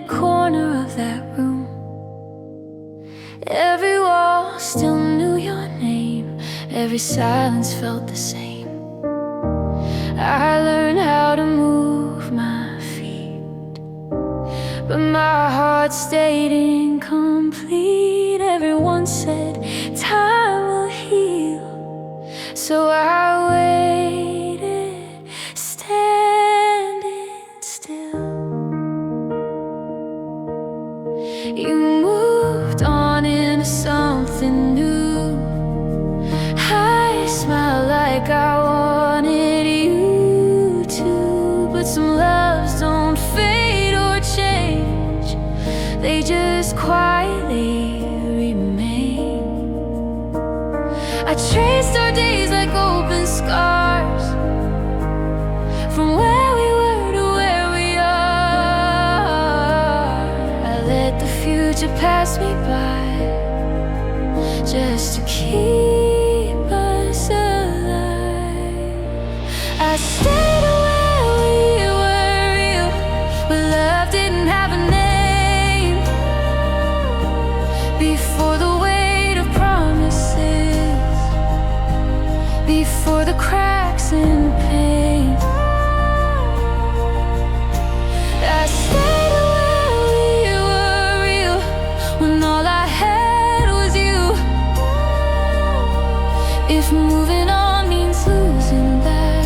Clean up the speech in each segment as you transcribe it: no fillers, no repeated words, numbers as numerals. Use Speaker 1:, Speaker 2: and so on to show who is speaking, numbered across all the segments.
Speaker 1: corner of that room. Every wall still knew your name, every silence felt the same. I learned how to move my feet, but my heart stayed incomplete. Everyone said time will heal, so I waited, standing still. You moved on into something new. I smiled like I wanted you to, but some loves don't fade or change, they just quietly remain. I traced our days like open scars, from where we were to where we are. I let the future pass me by, just to keep us alive. I stayed where we were real, where love didn't have a name. Before the weight of promises, before the cracks and pain. I stayed where we were real, when all I had was you. If moving on means losing that,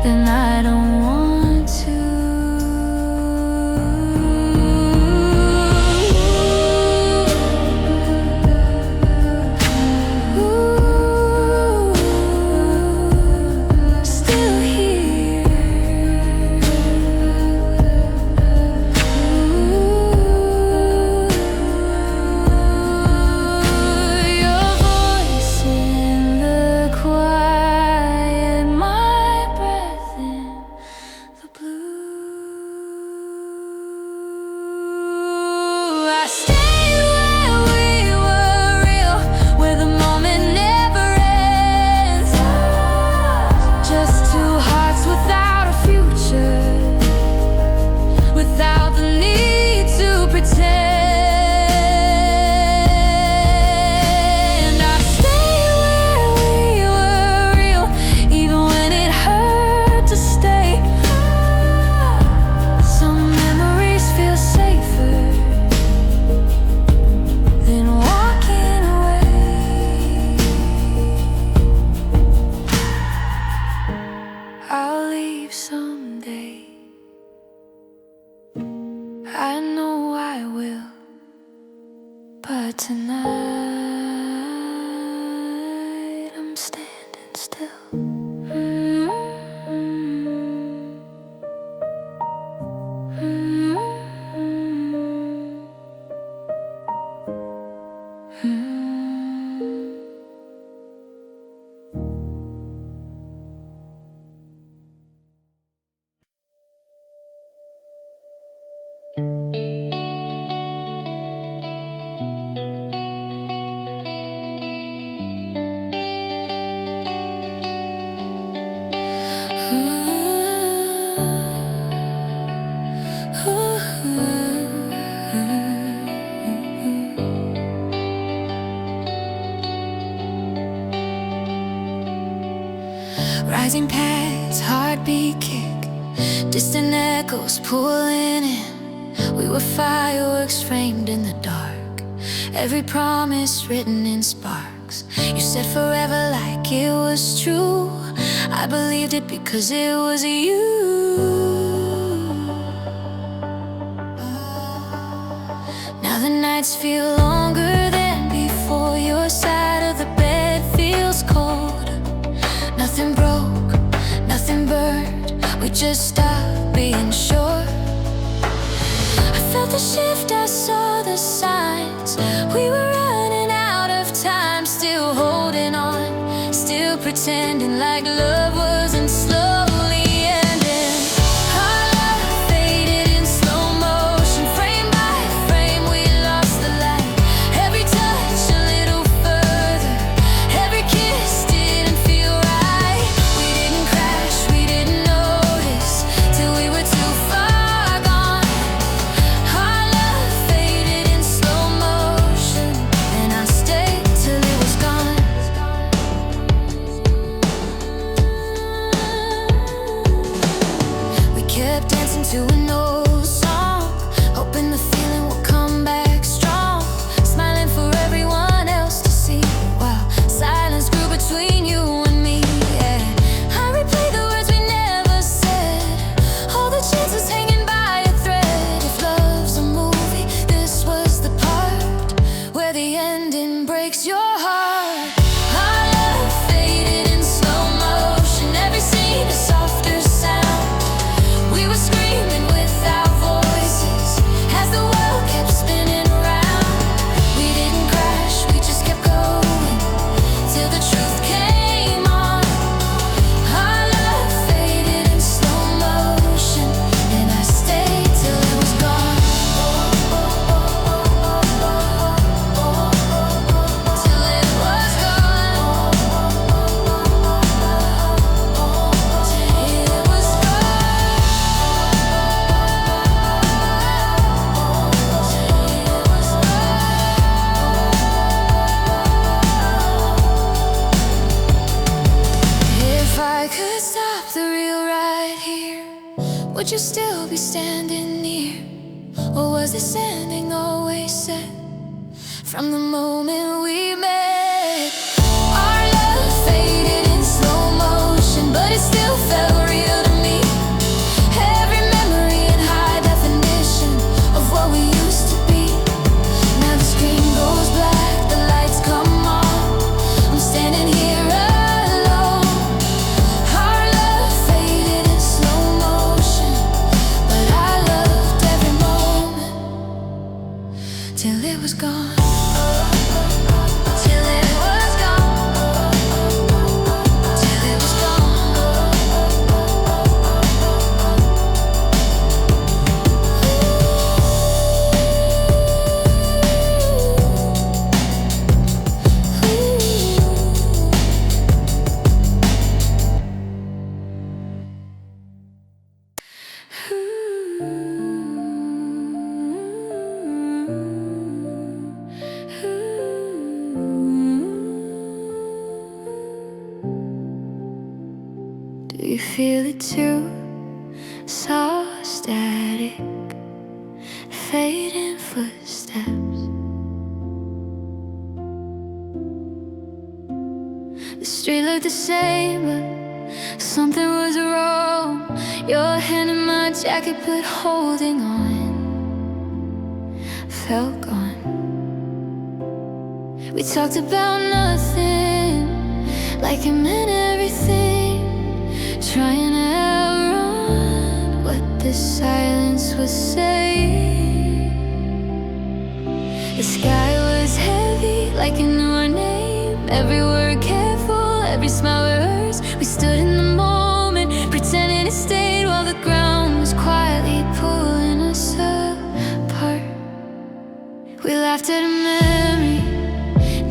Speaker 1: then I don't want to. Still here. Your voice in the quiet, my breath in the blue. I stayed where we were real, where the moment never ends. Just two hearts without a future, without the need to pretend. I stayed where we were real, even when it hurt to stay. Some memories feel safer than walking away. I'll leave someday, I know I will, but tonight I'm standing still. Rising paths, heartbeat kick, distant echoes pulling in. We were fireworks framed in the dark, every promise written in sparks. You said forever like it was true. I believed it because it was you. Now the nights feel longer than before. Your side of the bed feels cold. Nothing broke, nothing burned, we just stopped being sure. I felt the shift, I saw the signs. We were running out of time, still holding on, still pretending like love wasn't slowly ending. Our love faded in slow motion, frame by frame we lost the light. Every touch a little further, every kiss didn't feel right. We didn't crash, we didn't notice, till we were too far gone. breaks your heart. Our love faded in slow motion. Every scene a softer sound. We were screaming without voices as the world kept spinning round. We didn't crash, we just kept going till the truth came on. Our love faded in slow motion, and I stayed till it was gone. Till it was gone. Till it was gone. If I could stop the real right here, would you still be standing near? Or was this ending always set from the moment we met? Our love faded in slow motion, but it still felt real to me. Every memory in high definition of what we used to be. Now the screen goes black, the lights come on. I'm standing here alone. Our love faded in slow motion, but I loved every moment till it was gone. Till it was gone. Till it was Do you feel it too? Saw static, fading footsteps. The street looked the same, but something was wrong. Your hand in my jacket, but holding on, felt gone. We talked about nothing, like it meant everything. Trying to outrun what this silence was saying. The sky was heavy, like it knew our name. Every word careful, every smile rehearsed. We stood in the moment, pretending it stayed, while the ground was quietly pulling us apart. We laughed at a memory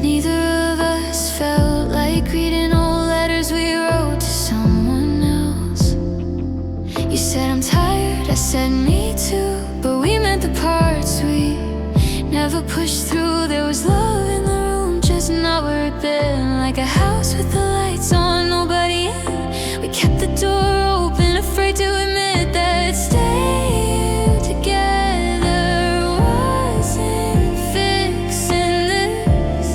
Speaker 1: neither of us felt like reading old letters we wrote to someone else. You said I'm tired, I said me too, but we meant the parts we never pushed through. There was love in the room, just not where it'd been. Like a house with the lights on, nobody in. We kept the door open, afraid to admit that staying together wasn't fixing this.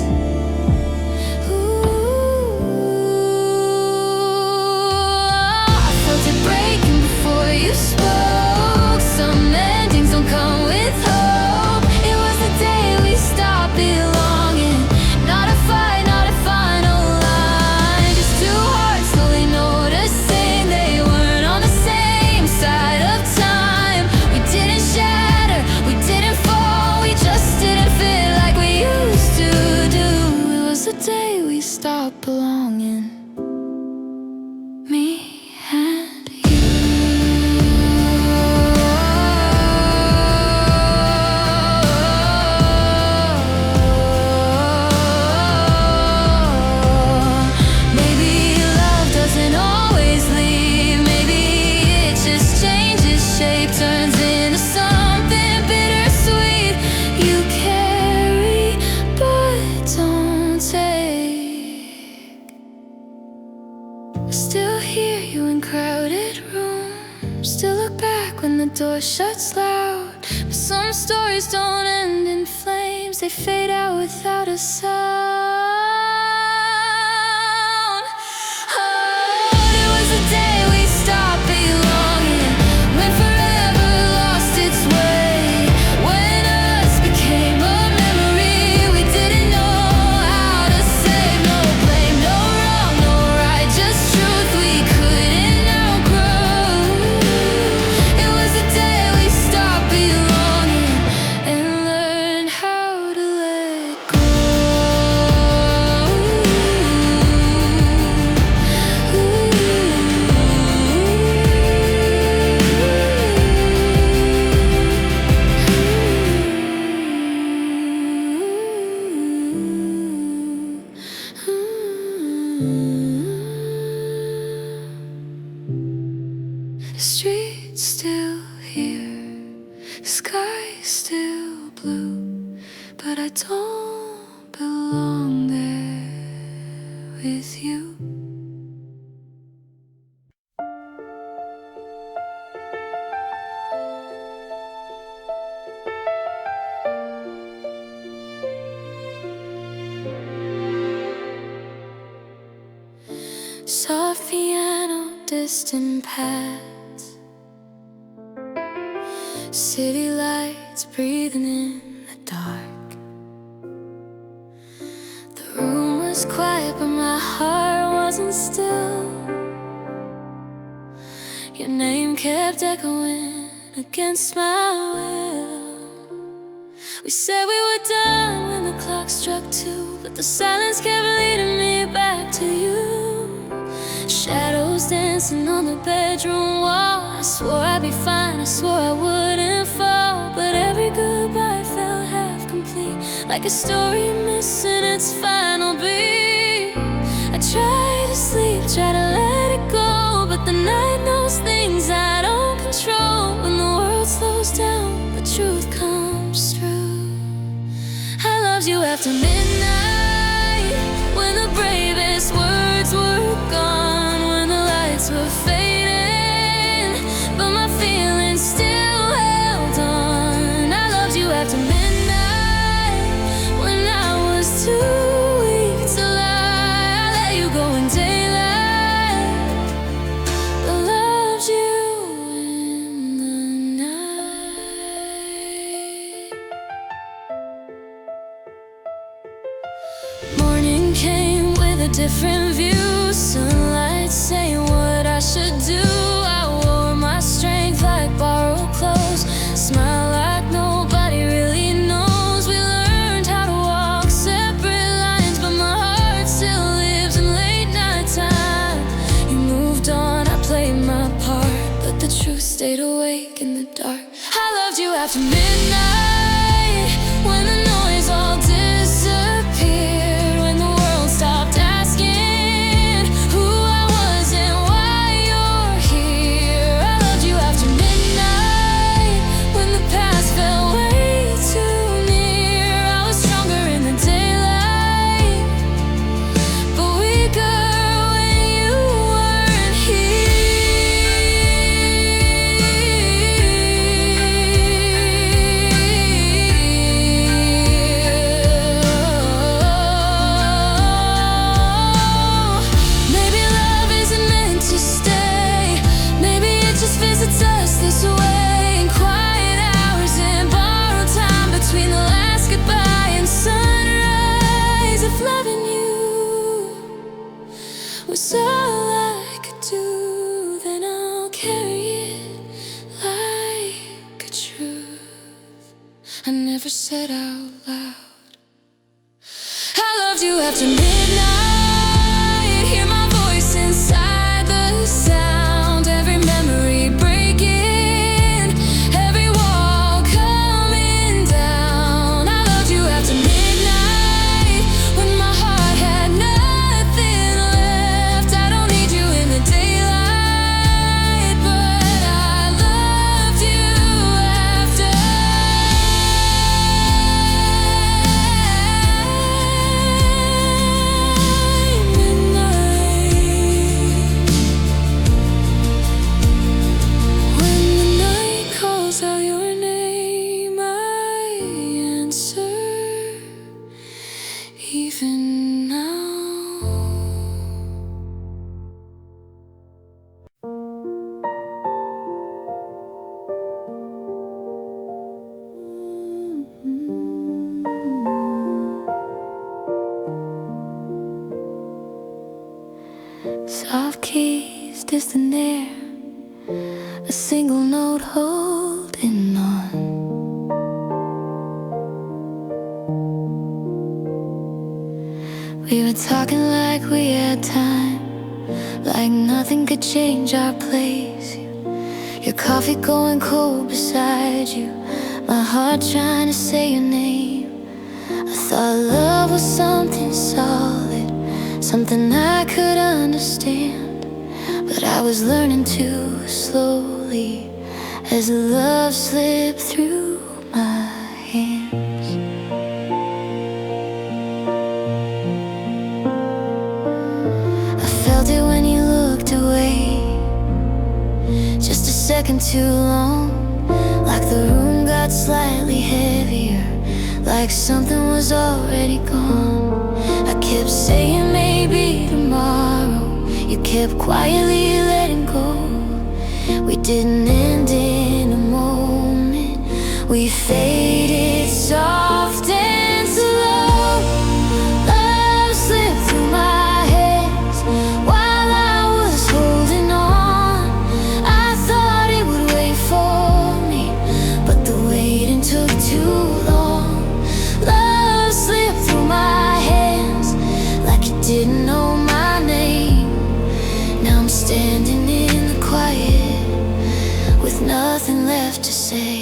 Speaker 1: I felt it breaking before you spoke. Some endings don't come with hope. It was the day we stopped belonging. Not a fight, not a final line. Just two hearts slowly noticing they weren't on the same side of time. We didn't shatter, we didn't fall. We just didn't fit like we used to do. It was the day we stopped belonging. Me and you. Maybe love doesn't always leave. Maybe it just changes shape, turns into something bittersweet. You carry, but don't take. I still hear you in crowded rooms. Still look back when the door shuts loud. But some stories don't end in flames, they fade out without a sound. Oh, it was the day we stopped belonging, when forever lost its way. When us became a memory we didn't know don't belong there with you. Soft piano, distant paths, city lights breathing in the dark. The room was quiet but my heart wasn't still. Your name kept echoing against my will. We said we were done when the clock struck 2, but the silence kept leading me back to you. Shadows dancing on the bedroom wall. I swore I'd be fine, I swore I wouldn't fall. But every goodbye felt half complete, like a story missing its final beat. I try to sleep, try to let it go, but the night knows things I don't control. When the world slows down, the truth comes through. I loved you after midnight, when the bravest words were gone, were fading, but my feelings still held on. I loved you after midnight, when I was too weak to lie. I let you go in daylight, but loved you in the night. Morning came with a different view, sunlight saying what I should do. I wore my strength like borrowed clothes, smile like nobody really knows. We learned how to walk separate lines, but my heart still lives in late night time. You moved on, I played my part, but the truth stayed awake in the dark. I loved you after midnight, when the noise all disappeared, when the world stopped asking was all I could do, then I'll carry it like a truth I never said out loud. I loved you after midnight, hear my voice inside the sound, every memory breaking, every wall coming down. I loved you after midnight, when my heart had nothing left. I don't need you in the daylight, but I loved you after even now. Soft keys, distant air, a single note holding on. We were talking like we had time, like nothing could change our place. Your coffee going cold beside you, my heart trying to say your name. I thought love was something solid, something I could understand, but I was learning too slowly as love slipped through my hands. second too long. Like the room got slightly heavier, like something was already gone. I kept saying maybe tomorrow, you kept quietly letting go. We didn't end in a moment, we faded soft and slow. Love slipped through my hands while I was holding on. I thought it would wait for me, but the waiting took too long. Love slipped through my hands like it didn't know my name. Now I'm standing in the quiet with nothing left to say.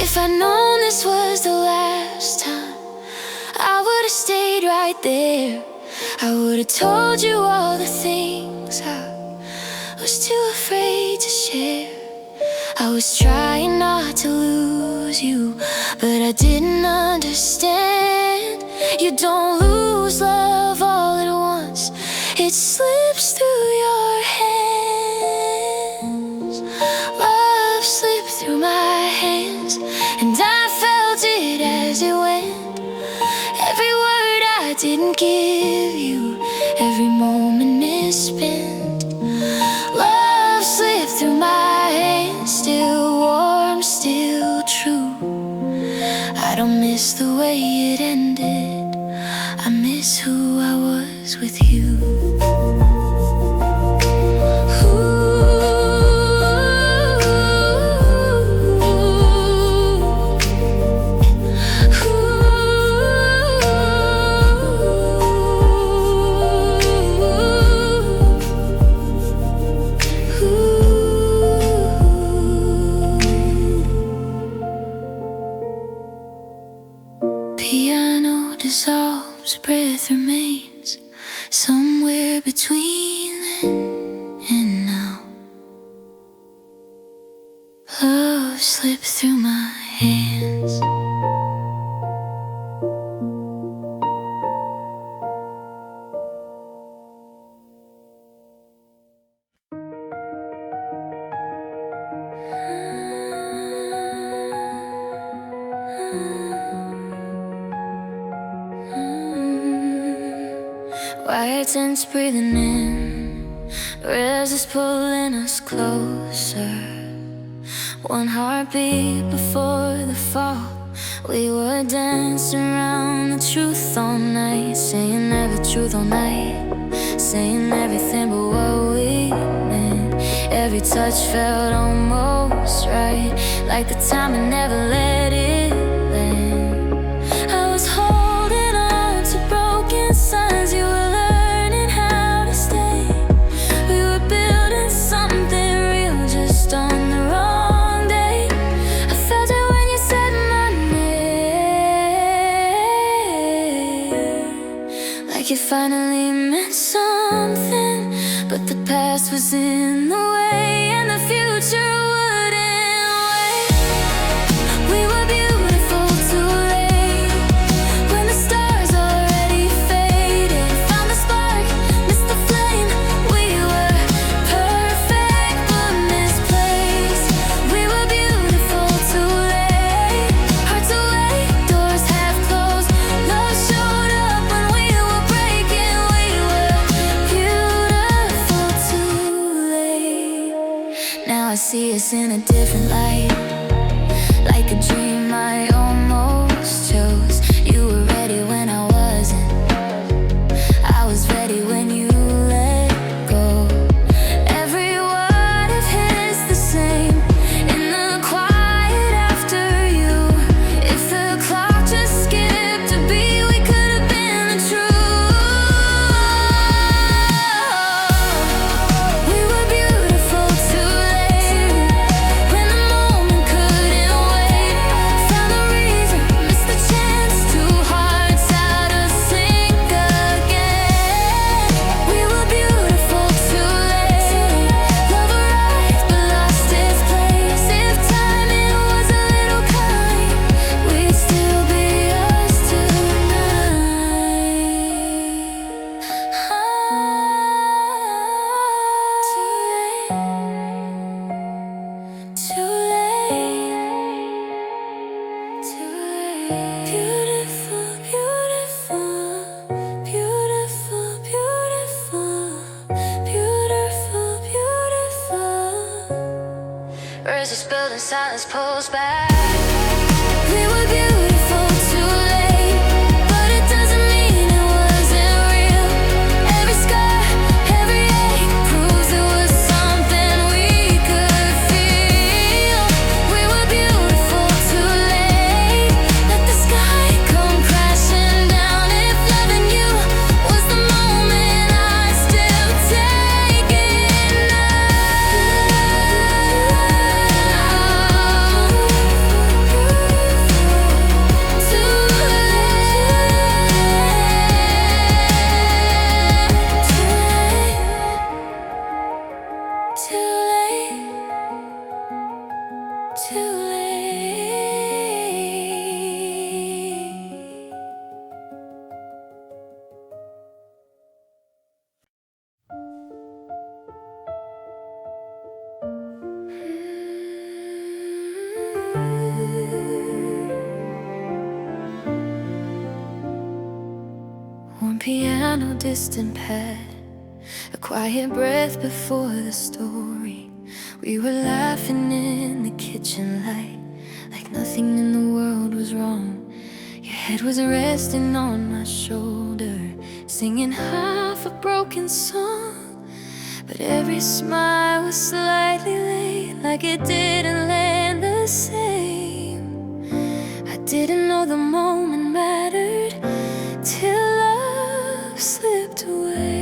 Speaker 1: If I'd known this was the last time, I would've stayed right there. I would've told you all the things I was too afraid to share. I was trying not to lose you, but I didn't understand. You don't lose love all at once, it slips through your hands. Love slipped through my hands, and I felt it as it went. Every word I didn't give you, every moment misspent. Love slipped through my hands, still warm, still true. I don't miss the way it ended, I miss who I was with you. Piano dissolves, breath remains somewhere between then and now. Love slipped through my hands. White tents breathing in, rails is pulling us closer. One heartbeat before the fall, we were dancing around the truth all night, saying every truth all night, saying everything but what we meant. Every touch felt almost right, like the time I never let it land. I was holding on to broken signs, you were learning how to stay. We were building something real just on the wrong day. I felt it when you said my name, like it finally meant something. But the past was in the way, and the future wouldn't wait. We were beautiful too late, when the stars already faded. Found the spark, missed the flame. We were perfect but misplaced. We were beautiful too late, hearts away, doors half closed. Love showed up when we were breaking. We were beautiful too late. Now I see us in a different light, like a dream I almost chose. You were ready when I wasn't, I was ready when you let go. Every word of his the same, in the quiet after you. If the clock just skipped a beat, we could have been the truth. We were beautiful too late, when the moment couldn't wait. Found the silence pulls back. We were beautiful too late, but it doesn't mean it wasn't real. Every scar, every ache proves it was something we could feel. We were beautiful too late. Let the sky come crashing down. If loving you was the moment, I'd still take it now. Too late, too late. Warm piano, distant pad, a quiet breath before the story. We were laughing in the kitchen light, like nothing in the world was wrong. Your head was resting on my shoulder, singing half a broken song. But every smile was slightly late, like it didn't land the same. I didn't know the moment mattered till love slipped away.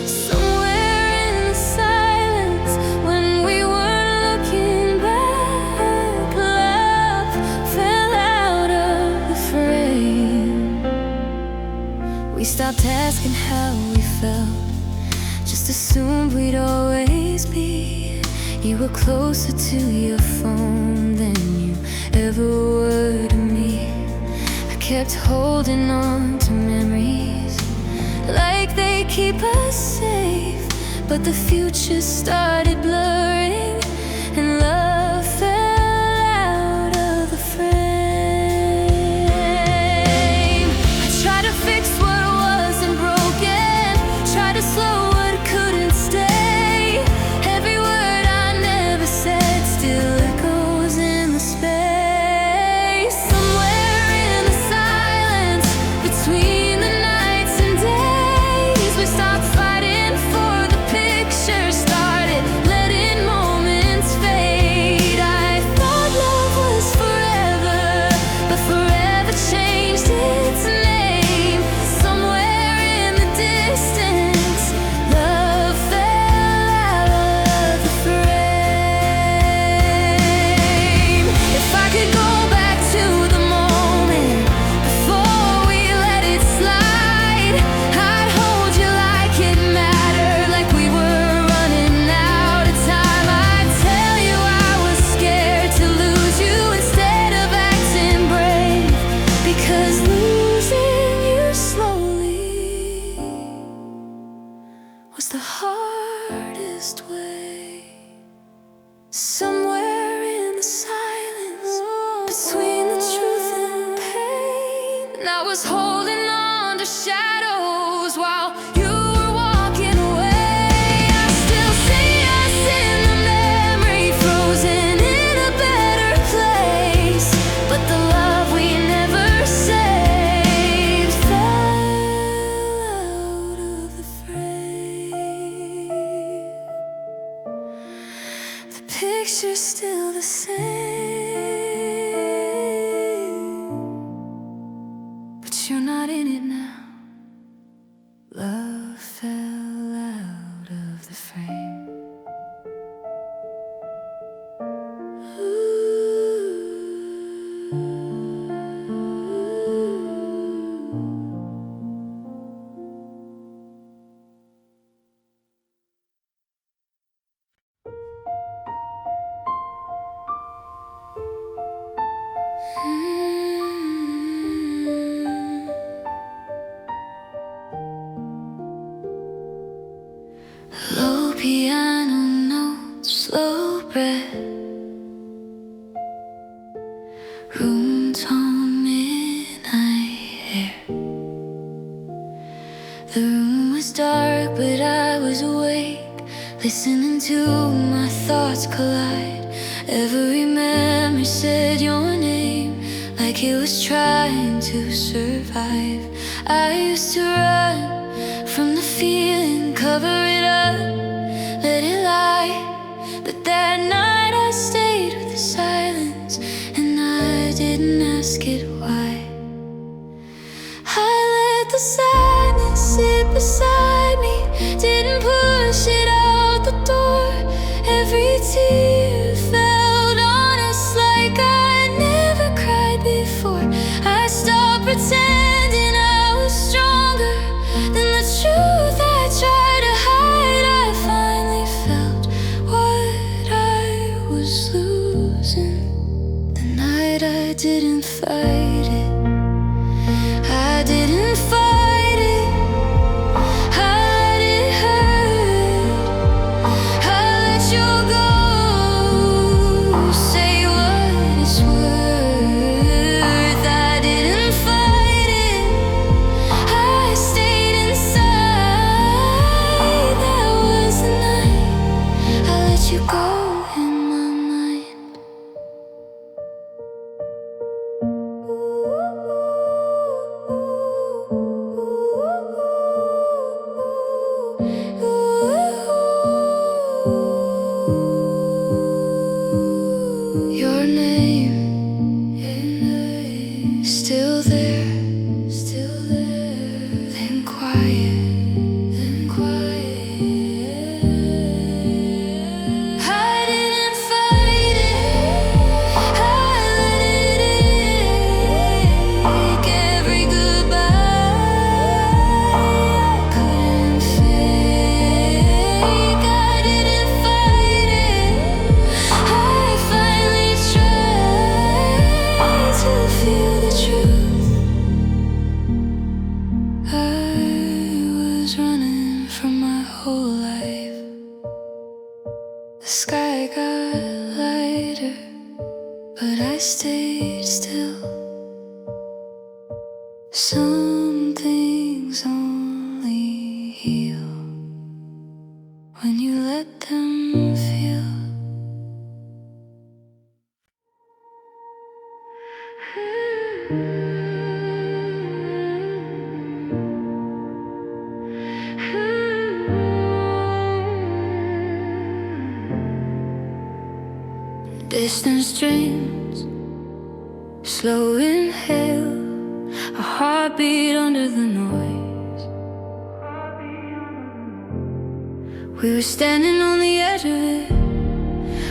Speaker 1: Somewhere in the silence, when we weren't looking back, love fell out of the frame. We stopped asking how we felt, just assumed we'd always be. You were closer to your phone than you ever were to me. I kept holding on to memories like they keep us safe, but the future started blurring and love fell out of the frame. I tried to fix what wasn't broken, tried to slow what couldn't stay. Every word I never said still echoes in the space. Somewhere in the silence, between the nights and days, we stopped fighting for the picture, started letting moments fade. I thought love was forever, but forever changed its name. Somewhere in the distance, love fell out of the frame. If I could go back to the moment before we let it slide, I'd hold you like it mattered, like we were running out of time. I'd tell you I was scared to lose you instead of acting brave, because losing you slowly was the hardest way. Somewhere in the silence, between the truth and pain, and I was holding on to shadows while you were walking away. I still see us in the memory, frozen in a better place, but the love we never saved fell out of the frame. The picture's still the same, but you're not in it now. Love fell out of the frame. Low piano notes, slow breath, room tone midnight air. The room was dark, but I was awake, listening to my thoughts collide. Every memory said your name, like it was trying to survive. I used to run from the feeling, cover it up, let it lie. But that night I stayed with the silence, and I didn't ask it why. I let the sadness sit beside me, didn't push it out the door. Every tear felt honest, like I never cried before. I stopped pretending I was stronger than the truth I tried to hide. I finally felt what I was losing. The night I didn't fight it, I didn't fight it, I let it hurt. I let you go, say what it's worth. I didn't fight it, I stayed inside. That was the night I let you go in my mind. Your name, still there, then quiet, I didn't fight it, I let it ache. Every goodbye I couldn't fake. I didn't fight it, I finally tried to feel the truth. I was running from my whole life. The sky got lighter, but I stayed still. Some things only heal when you let them feel. Distant streams, slow inhale, a heartbeat under the noise. We were standing on the edge of it,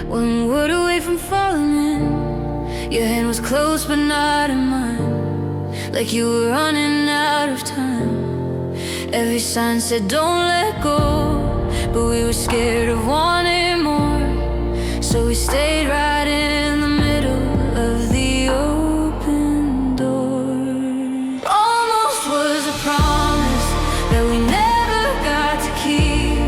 Speaker 1: one word away from falling in. Your hand was close but not in mine, like you were running out of time. Every sign said don't let go, but we were scared of wanting more. So we stayed right in the middle of the open door. Almost was a promise that we never got to keep.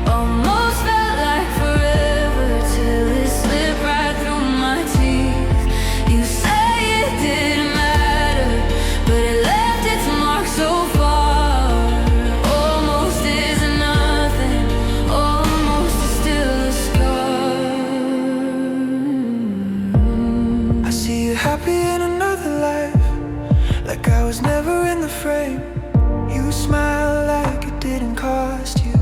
Speaker 1: Almost felt like forever till it slipped right through my teeth. You say it didn't matter, but it left its mark so far. Almost isn't nothing, almost is still a scar.
Speaker 2: I see you happy in another life, like I was never in the frame. You smile like it didn't cost you,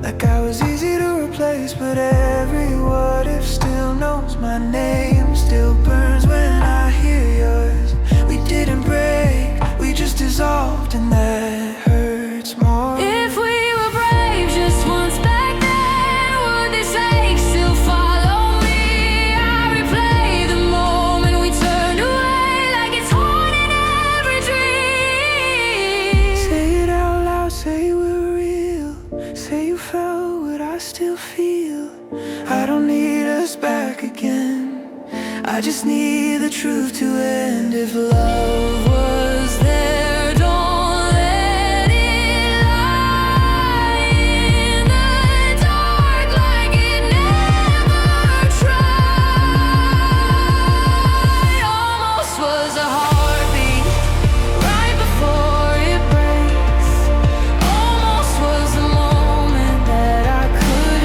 Speaker 2: like I was easy to replace. But every what if still knows my name, still burns when I hear yours. We didn't break, we just dissolved, and that hurts more.
Speaker 1: If we were brave just once back then, would this ache still follow me? I replay the moment we turned away, like it's haunting every dream.
Speaker 2: Say it out loud, say we're real, say you felt what I still feel. I don't need us back again, I just need the truth to end. If love was there, don't let it lie in the dark like it never tried. Almost was a heartbeat right before it breaks. Almost was the moment that I could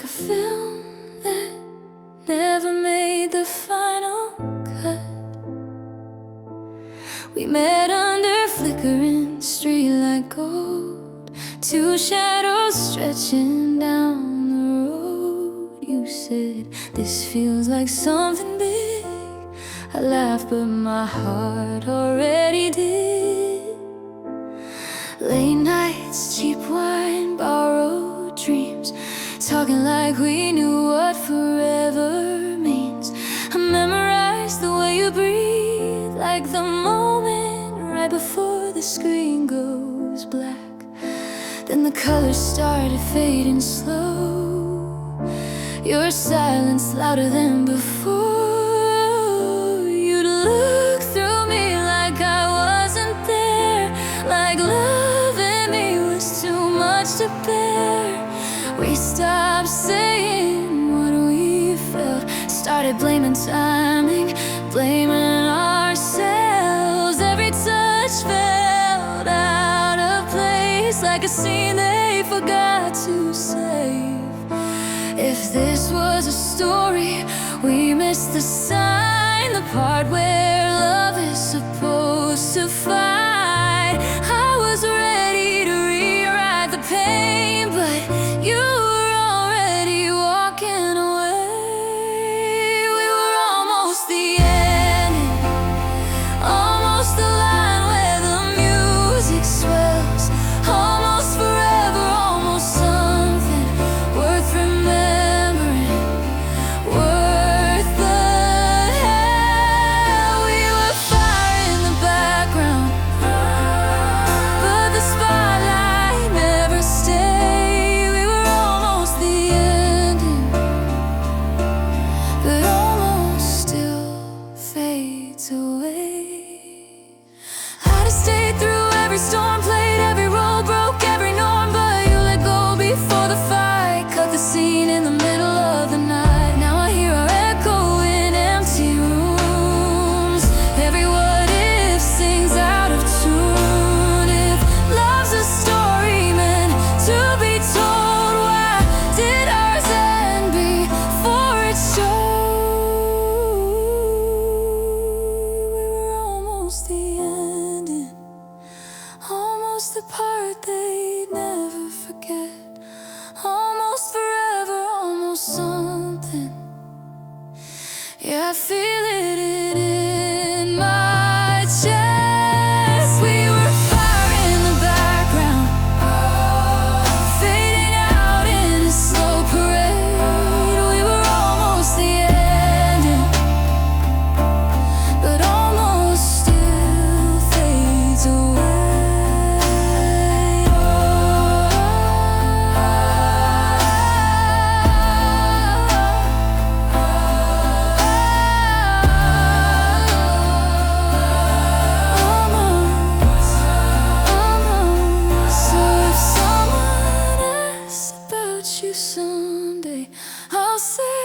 Speaker 1: like a film that never made the final cut. We met under flickering streetlight gold, two shadows stretching down the road. You said, this feels like something big. I laughed, but my heart already did. Late nights, cheap wine, borrowed dreams, talking like we knew what forever means. I memorized the way you breathe, like the moment right before the screen goes black. Then the colors started fading slow, your silence louder than before. You'd look through me like I wasn't there, like loving me was too much to bear. We stopped saying what we felt, started blaming timing, blaming ourselves. Every touch felt out of place, like a scene they forgot to save. If this was a story, we missed the sign, the part where love is supposed to fight. I was ready to rewrite the pain, but you were already walking away. We were almost the ending, almost the line where the music swells, almost forever, almost something worth remembering, worth the hell. We were fire in the background, but the spotlight never stayed. We were almost the ending, but almost still fades away. I'd have stayed through every storm, played every role, broke every norm, but you let go before the fight, cut the scene in the middle of the night. Now I hear our echo in empty rooms, every what if sings out of tune. If love's a story meant to be told, why did ours end before it showed? We were almost the ending, almost the part they'd never forget, almost forever, almost something. Yeah, I feel it in my chest. We were fire in the background, fading out in a slow parade. We were almost the ending, but almost still fades away. So if someone asks about you someday, I'll say